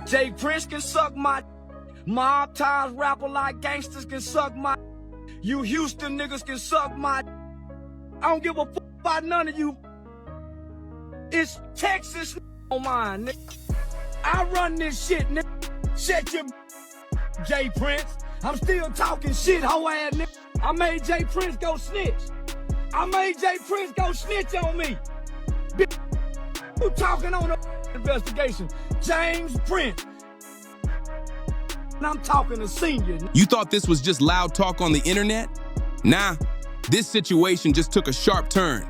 Jay Prince can suck my mob ties, rapper like gangsters can suck my. You Houston niggas can suck my. I don't give a fuck about none of you. It's Texas on mine, nigga. I run this shit, nigga. Shut your Jay Prince. I'm still talking shit, hoe ass nigga. I made Jay Prince go snitch. I made Jay Prince go snitch on me. Bitch, you talking on the investigation? James Prince. And I'm talking to senior. You thought this was just loud talk on the internet? Nah, this situation just took a sharp turn.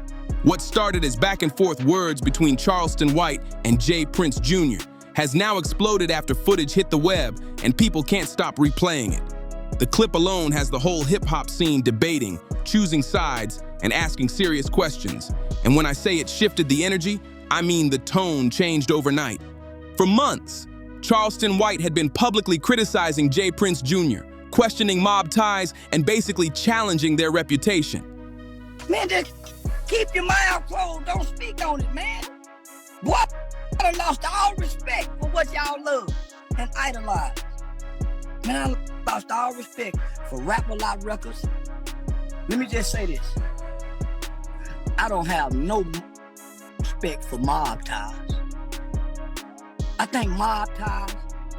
What started as back and forth words between Charleston White and Jay Prince Jr. has now exploded after footage hit the web and people can't stop replaying it. The clip alone has the whole hip-hop scene debating, choosing sides, and asking serious questions. And when I say it shifted the energy, I mean the tone changed overnight. For months, Charleston White had been publicly criticizing Jay Prince Jr., questioning mob ties and basically challenging their reputation. Man, just keep your mouth closed. Don't speak on it, man. What? I lost all respect for what y'all love and idolize. Man, I lost all respect for Rap-A-Lot Records. Let me just say this. I don't have no respect for mob ties. I think mob ties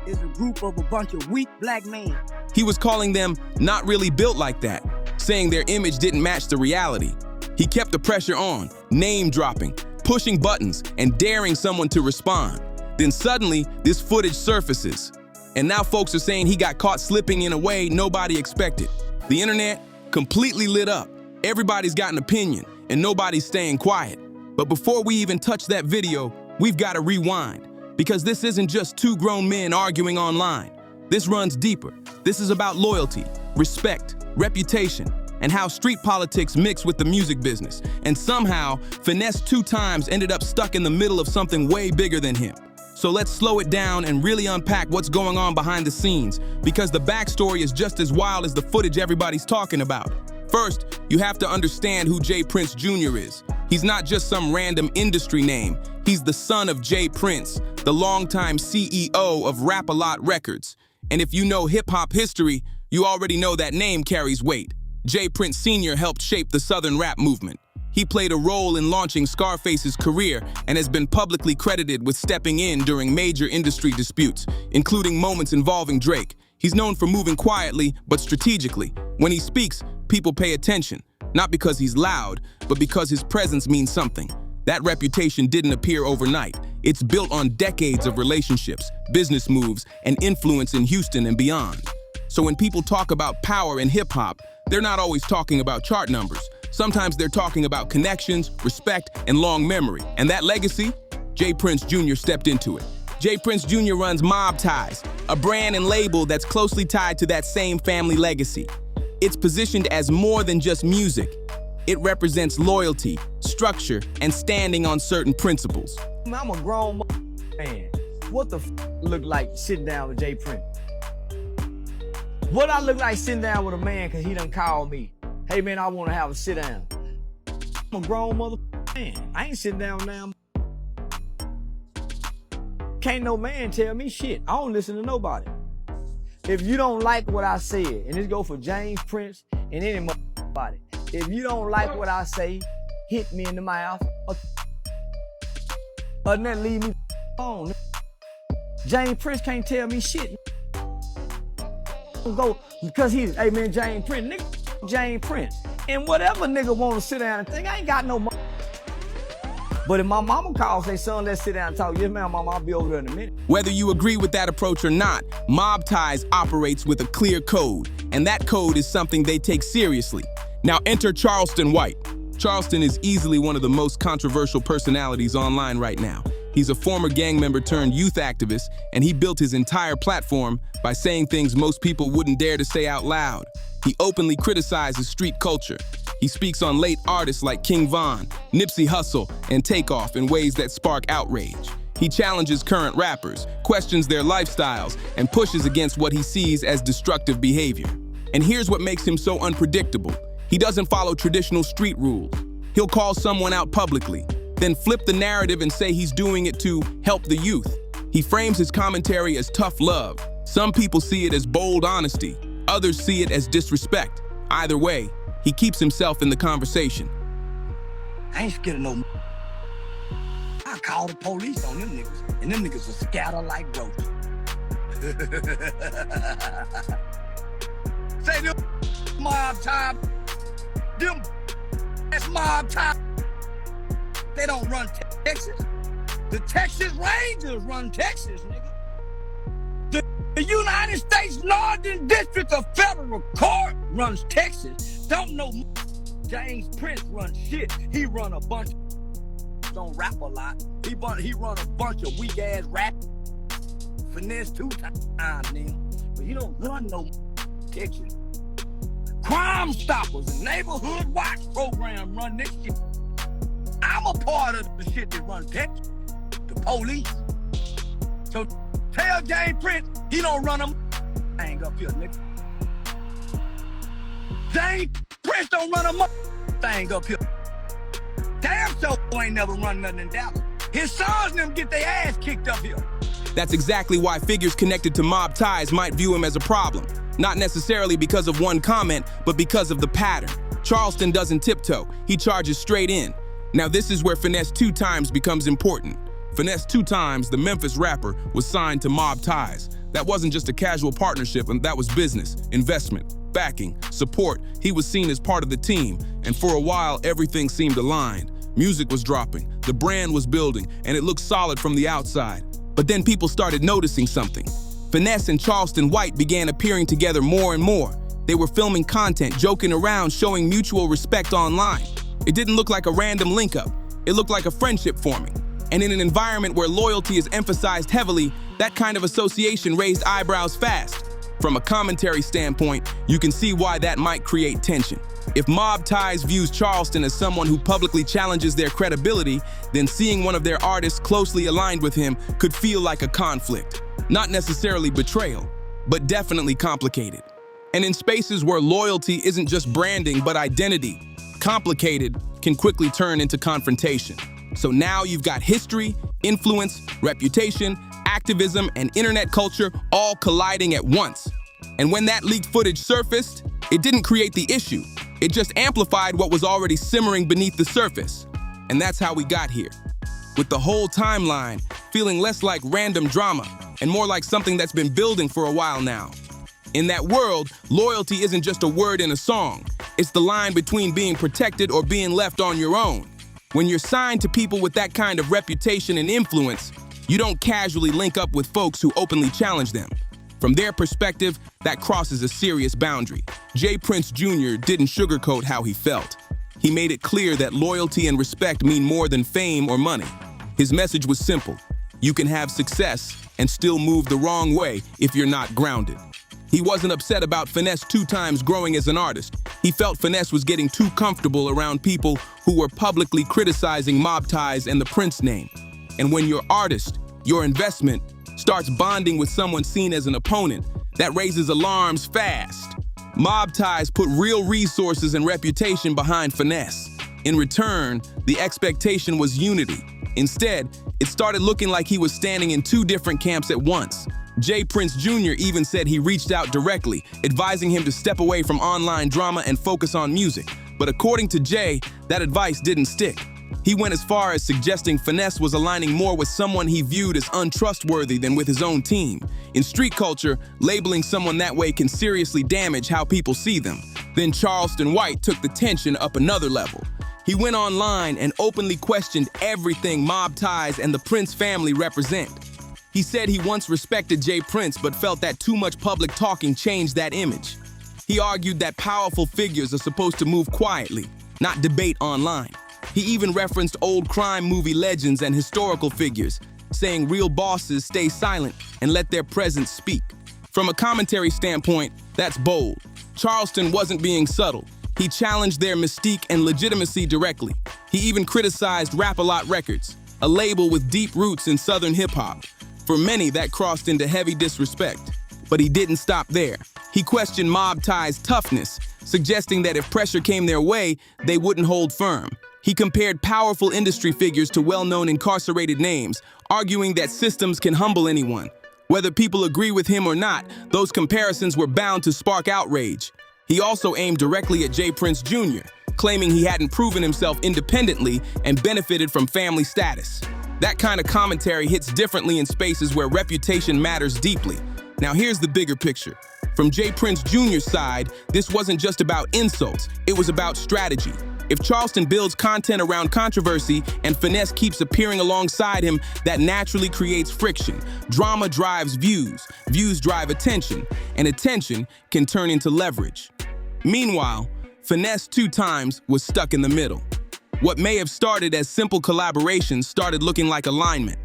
is a group of a bunch of weak black men. He was calling them not really built like that, saying their image didn't match the reality. He kept the pressure on, name-dropping, pushing buttons, and daring someone to respond. Then suddenly, this footage surfaces. And now folks are saying he got caught slipping in a way nobody expected. The internet completely lit up. Everybody's got an opinion, and nobody's staying quiet. But before we even touch that video, we've got to rewind. Because this isn't just two grown men arguing online. This runs deeper. This is about loyalty, respect, reputation, and how street politics mix with the music business. And somehow, Finesse Two Times ended up stuck in the middle of something way bigger than him. So let's slow it down and really unpack what's going on behind the scenes, because the backstory is just as wild as the footage everybody's talking about. First, you have to understand who Jay Prince Jr. is. He's not just some random industry name. He's the son of Jay Prince, the longtime CEO of Rap-A-Lot Records. And if you know hip-hop history, you already know that name carries weight. Jay Prince Sr. helped shape the Southern rap movement. He played a role in launching Scarface's career and has been publicly credited with stepping in during major industry disputes, including moments involving Drake. He's known for moving quietly, but strategically. When he speaks, people pay attention, not because he's loud, but because his presence means something. That reputation didn't appear overnight. It's built on decades of relationships, business moves, and influence in Houston and beyond. So when people talk about power in hip-hop, they're not always talking about chart numbers. Sometimes they're talking about connections, respect, and long memory. And that legacy? Jay Prince Jr. stepped into it. Jay Prince Jr. runs Mob Ties, a brand and label that's closely tied to that same family legacy. It's positioned as more than just music. It represents loyalty, structure, and standing on certain principles. I'm a grown man. What the look like sitting down with Jay Prince? What I look like sitting down with a man because he done called me. Hey man, I want to have a sit down. I'm a grown man. I ain't sitting down now. Can't no man tell me shit. I don't listen to nobody. If you don't like what I said, and this go for James Prince and anybody, if you don't like what I say, hit me in the mouth or then leave me alone. James Prince can't tell me shit. Go because he's, hey man, James Prince, nigga, James Prince. And whatever nigga want to sit down and think, I ain't got no money. But if my mama calls, say, son, let's sit down and talk. Yes, ma'am, mama, I'll be over there in a minute. Whether you agree with that approach or not, Mob Ties operates with a clear code, and that code is something they take seriously. Now enter Charleston White. Charleston is easily one of the most controversial personalities online right now. He's a former gang member turned youth activist, and he built his entire platform by saying things most people wouldn't dare to say out loud. He openly criticizes street culture. He speaks on late artists like King Von, Nipsey Hussle, and Takeoff in ways that spark outrage. He challenges current rappers, questions their lifestyles, and pushes against what he sees as destructive behavior. And here's what makes him so unpredictable. He doesn't follow traditional street rules. He'll call someone out publicly, then flip the narrative and say he's doing it to help the youth. He frames his commentary as tough love. Some people see it as bold honesty. Others see it as disrespect. Either way, he keeps himself in the conversation. I ain't scared of no. I call the police on them niggas, and them niggas will scatter like roaches. Say them mob time. Them that's mob time. They don't run Texas. The Texas Rangers run Texas, nigga. The United States Northern District of Federal Court runs Texas. Don't know James Prince runs shit. He run a bunch. Don't rap a lot. He run a bunch of weak ass rap. Finesse Two Times, nigga. But he don't run no Texas. Crime Stoppers and Neighborhood Watch program run this shit. I'm a part of the shit that runs Texas. The police. So tell James Prince he don't run them thing up here, nigga. James Prince don't run a thing up here. Damn sure ain't never run nothing in Dallas. His sons and them get their ass kicked up here. That's exactly why figures connected to mob ties might view him as a problem. Not necessarily because of one comment, but because of the pattern. Charleston doesn't tiptoe, he charges straight in. Now this is where Finesse Two Times becomes important. Finesse Two Times, the Memphis rapper, was signed to Mob Ties. That wasn't just a casual partnership, and that was business, investment, backing, support. He was seen as part of the team, and for a while, everything seemed aligned. Music was dropping, the brand was building, and it looked solid from the outside. But then people started noticing something. Finesse and Charleston White began appearing together more and more. They were filming content, joking around, showing mutual respect online. It didn't look like a random link-up. It looked like a friendship forming. And in an environment where loyalty is emphasized heavily, that kind of association raised eyebrows fast. From a commentary standpoint, you can see why that might create tension. If Mob Ties views Charleston as someone who publicly challenges their credibility, then seeing one of their artists closely aligned with him could feel like a conflict. Not necessarily betrayal, but definitely complicated. And in spaces where loyalty isn't just branding, but identity, complicated can quickly turn into confrontation. So now you've got history, influence, reputation, activism, and internet culture all colliding at once. And when that leaked footage surfaced, it didn't create the issue. It just amplified what was already simmering beneath the surface. And that's how we got here. With the whole timeline feeling less like random drama and more like something that's been building for a while now. In that world, loyalty isn't just a word in a song. It's the line between being protected or being left on your own. When you're signed to people with that kind of reputation and influence, you don't casually link up with folks who openly challenge them. From their perspective, that crosses a serious boundary. J. Prince Jr. didn't sugarcoat how he felt. He made it clear that loyalty and respect mean more than fame or money. His message was simple. You can have success and still move the wrong way if you're not grounded. He wasn't upset about Finesse Two Times growing as an artist. He felt Finesse was getting too comfortable around people who were publicly criticizing Mob Ties and the Prince name. And when your artist, your investment, starts bonding with someone seen as an opponent, that raises alarms fast. Mob Ties put real resources and reputation behind Finesse. In return, the expectation was unity. Instead, it started looking like he was standing in two different camps at once. J. Prince Jr. even said he reached out directly, advising him to step away from online drama and focus on music. But according to Jay, that advice didn't stick. He went as far as suggesting Finesse was aligning more with someone he viewed as untrustworthy than with his own team. In street culture, labeling someone that way can seriously damage how people see them. Then Charleston White took the tension up another level. He went online and openly questioned everything Mob Ties and the Prince family represent. He said he once respected J. Prince but felt that too much public talking changed that image. He argued that powerful figures are supposed to move quietly, not debate online. He even referenced old crime movie legends and historical figures, saying real bosses stay silent and let their presence speak. From a commentary standpoint, that's bold. Charleston wasn't being subtle. He challenged their mystique and legitimacy directly. He even criticized Rap-A-Lot Records, a label with deep roots in Southern hip-hop. For many, that crossed into heavy disrespect. But he didn't stop there. He questioned Mob Ties' toughness, suggesting that if pressure came their way, they wouldn't hold firm. He compared powerful industry figures to well-known incarcerated names, arguing that systems can humble anyone. Whether people agree with him or not, those comparisons were bound to spark outrage. He also aimed directly at J. Prince Jr., claiming he hadn't proven himself independently and benefited from family status. That kind of commentary hits differently in spaces where reputation matters deeply. Now here's the bigger picture. From J. Prince Jr.'s side, this wasn't just about insults, it was about strategy. If Charleston builds content around controversy and Finesse keeps appearing alongside him, that naturally creates friction. Drama drives views, views drive attention, and attention can turn into leverage. Meanwhile, Finesse Two Times was stuck in the middle. What may have started as simple collaborations started looking like alignment.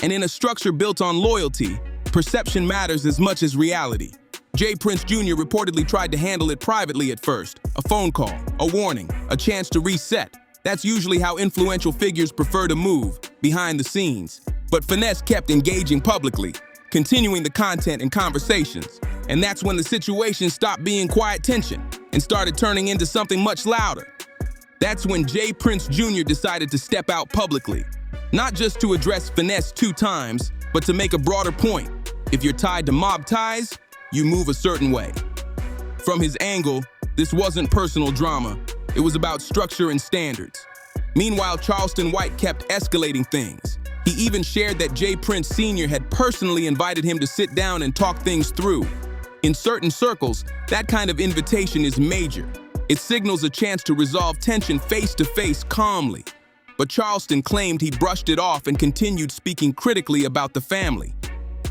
And in a structure built on loyalty, perception matters as much as reality. J. Prince Jr. reportedly tried to handle it privately at first. A phone call, a warning, a chance to reset. That's usually how influential figures prefer to move, behind the scenes. But Finesse kept engaging publicly, continuing the content and conversations. And that's when the situation stopped being quiet tension and started turning into something much louder. That's when J. Prince Jr. decided to step out publicly. Not just to address Finesse Two Times, but to make a broader point. If you're tied to mob ties, you move a certain way. From his angle, this wasn't personal drama. It was about structure and standards. Meanwhile, Charleston White kept escalating things. He even shared that J. Prince Sr. had personally invited him to sit down and talk things through. In certain circles, that kind of invitation is major. It signals a chance to resolve tension face-to-face calmly. But Charleston claimed he brushed it off and continued speaking critically about the family.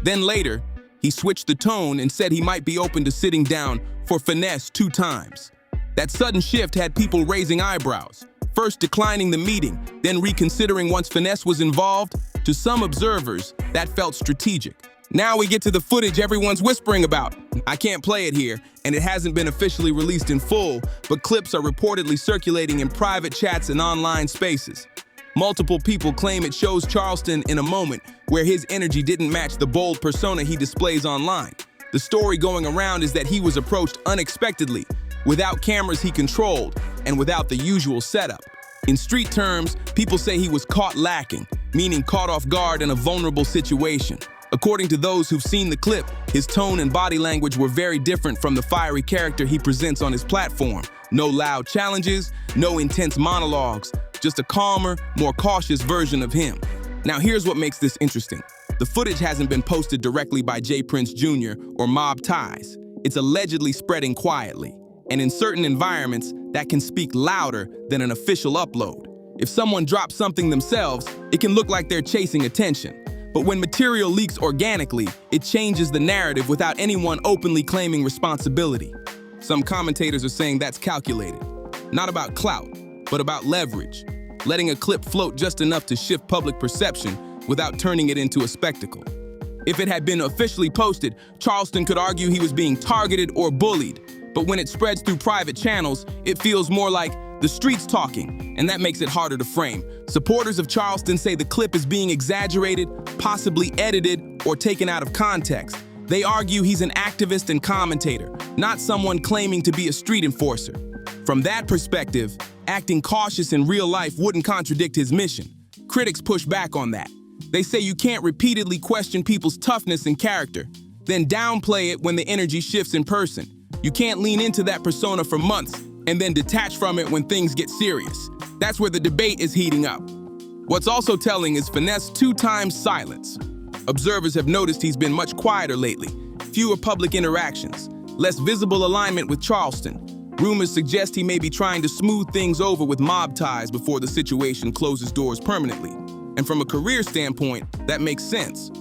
Then later, he switched the tone and said he might be open to sitting down for Finesse Two Times. That sudden shift had people raising eyebrows, first declining the meeting, then reconsidering once Finesse was involved. To some observers, that felt strategic. Now we get to the footage everyone's whispering about. I can't play it here, and it hasn't been officially released in full, but clips are reportedly circulating in private chats and online spaces. Multiple people claim it shows Charleston in a moment where his energy didn't match the bold persona he displays online. The story going around is that he was approached unexpectedly, without cameras he controlled, and without the usual setup. In street terms, people say he was caught lacking, meaning caught off guard in a vulnerable situation. According to those who've seen the clip, his tone and body language were very different from the fiery character he presents on his platform. No loud challenges, no intense monologues, just a calmer, more cautious version of him. Now here's what makes this interesting. The footage hasn't been posted directly by J. Prince Jr. or mob ties. It's allegedly spreading quietly. And in certain environments, that can speak louder than an official upload. If someone drops something themselves, it can look like they're chasing attention. But when material leaks organically, it changes the narrative without anyone openly claiming responsibility. Some commentators are saying that's calculated. Not about clout, but about leverage. Letting a clip float just enough to shift public perception without turning it into a spectacle. If it had been officially posted, Charleston could argue he was being targeted or bullied. But when it spreads through private channels, it feels more like the streets talking, and that makes it harder to frame. Supporters of Charleston say the clip is being exaggerated, possibly edited, or taken out of context. They argue he's an activist and commentator, not someone claiming to be a street enforcer. From that perspective, acting cautious in real life wouldn't contradict his mission. Critics push back on that. They say you can't repeatedly question people's toughness and character, then downplay it when the energy shifts in person. You can't lean into that persona for months and then detach from it when things get serious. That's where the debate is heating up. What's also telling is Finesse Two Times silence. Observers have noticed he's been much quieter lately, fewer public interactions, less visible alignment with Charleston. Rumors suggest he may be trying to smooth things over with mob ties before the situation closes doors permanently. And from a career standpoint, that makes sense.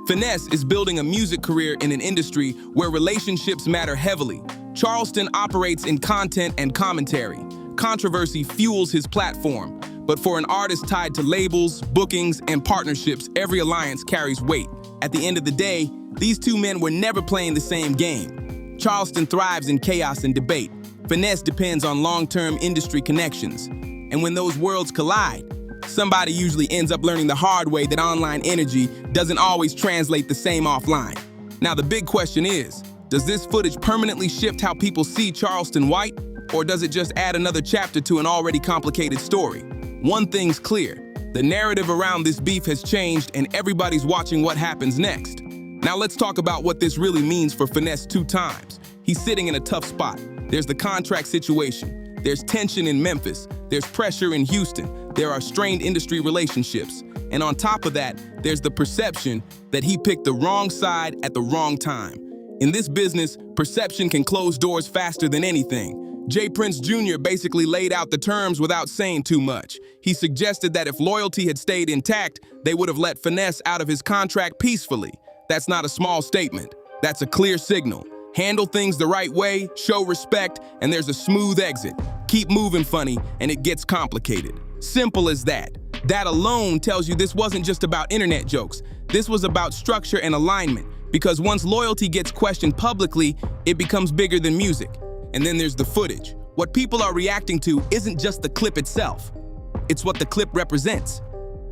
Finesse is building a music career in an industry where relationships matter heavily. Charleston operates in content and commentary. Controversy fuels his platform. But for an artist tied to labels, bookings, and partnerships, every alliance carries weight. At the end of the day, these two men were never playing the same game. Charleston thrives in chaos and debate. Finesse depends on long-term industry connections. And when those worlds collide, somebody usually ends up learning the hard way that online energy doesn't always translate the same offline. Now the big question is, does this footage permanently shift how people see Charleston White, or does it just add another chapter to an already complicated story? One thing's clear. The narrative around this beef has changed and everybody's watching what happens next. Now let's talk about what this really means for Finesse Two Times. He's sitting in a tough spot. There's the contract situation. There's tension in Memphis. There's pressure in Houston. There are strained industry relationships. And on top of that, there's the perception that he picked the wrong side at the wrong time. In this business, perception can close doors faster than anything. J. Prince Jr. basically laid out the terms without saying too much. He suggested that if loyalty had stayed intact, they would have let Finesse out of his contract peacefully. That's not a small statement. That's a clear signal. Handle things the right way, show respect, and there's a smooth exit. Keep moving, funny, and it gets complicated. Simple as that. That alone tells you this wasn't just about internet jokes. This was about structure and alignment, because once loyalty gets questioned publicly, it becomes bigger than music. And then there's the footage. What people are reacting to isn't just the clip itself. It's what the clip represents.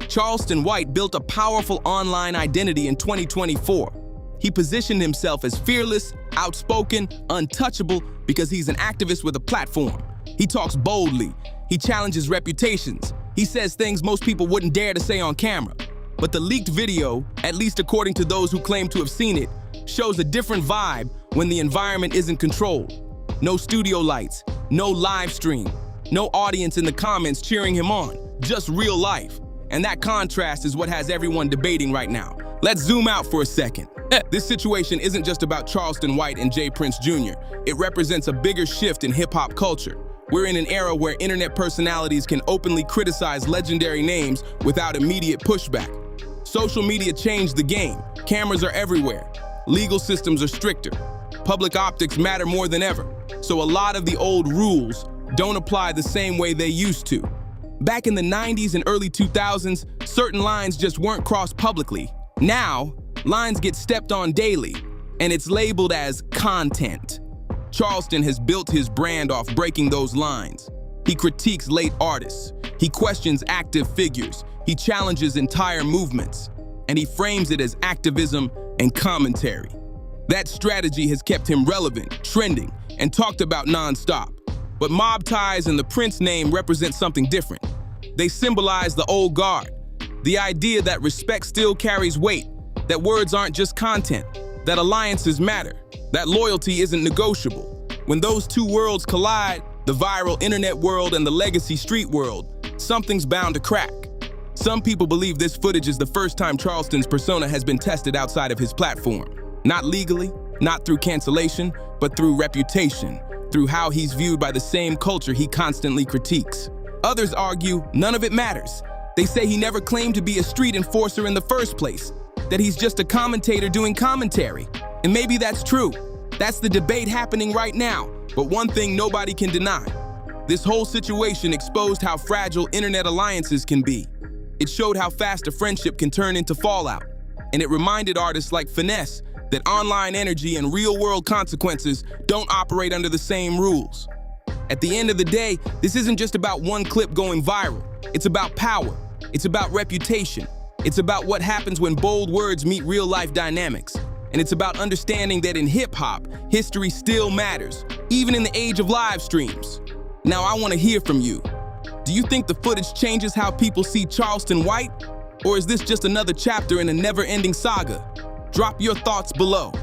Charleston White built a powerful online identity in 2024. He positioned himself as fearless, outspoken, untouchable because he's an activist with a platform. He talks boldly. He challenges reputations. He says things most people wouldn't dare to say on camera. But the leaked video, at least according to those who claim to have seen it, shows a different vibe when the environment isn't controlled. No studio lights, no live stream, no audience in the comments cheering him on, just real life. And that contrast is what has everyone debating right now. Let's zoom out for a second. This situation isn't just about Charleston White and J. Prince Jr. It represents a bigger shift in hip-hop culture. We're in an era where internet personalities can openly criticize legendary names without immediate pushback. Social media changed the game. Cameras are everywhere. Legal systems are stricter. Public optics matter more than ever. So a lot of the old rules don't apply the same way they used to. Back in the 90s and early 2000s, certain lines just weren't crossed publicly. Now, lines get stepped on daily, and it's labeled as content. Charleston has built his brand off breaking those lines. He critiques late artists. He questions active figures. He challenges entire movements. And he frames it as activism and commentary. That strategy has kept him relevant, trending, and talked about nonstop. But mob ties and the Prince name represent something different. They symbolize the old guard, the idea that respect still carries weight, that words aren't just content, that alliances matter, that loyalty isn't negotiable. When those two worlds collide, the viral internet world and the legacy street world, something's bound to crack. Some people believe this footage is the first time Charleston's persona has been tested outside of his platform. Not legally, not through cancellation, but through reputation, through how he's viewed by the same culture he constantly critiques. Others argue none of it matters. They say he never claimed to be a street enforcer in the first place, that he's just a commentator doing commentary. And maybe that's true. That's the debate happening right now. But one thing nobody can deny. This whole situation exposed how fragile internet alliances can be. It showed how fast a friendship can turn into fallout. And it reminded artists like Finesse that online energy and real-world consequences don't operate under the same rules. At the end of the day, this isn't just about one clip going viral. It's about power. It's about reputation. It's about what happens when bold words meet real-life dynamics. And it's about understanding that in hip-hop, history still matters, even in the age of live streams. Now, I want to hear from you. Do you think the footage changes how people see Charleston White? Or is this just another chapter in a never-ending saga? Drop your thoughts below.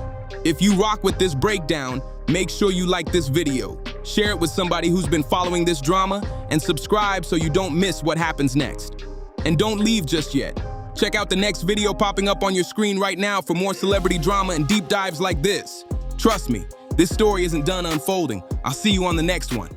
If you rock with this breakdown, make sure you like this video, share it with somebody who's been following this drama, and subscribe so you don't miss what happens next. And don't leave just yet. Check out the next video popping up on your screen right now for more celebrity drama and deep dives like this. Trust me, this story isn't done unfolding. I'll see you on the next one.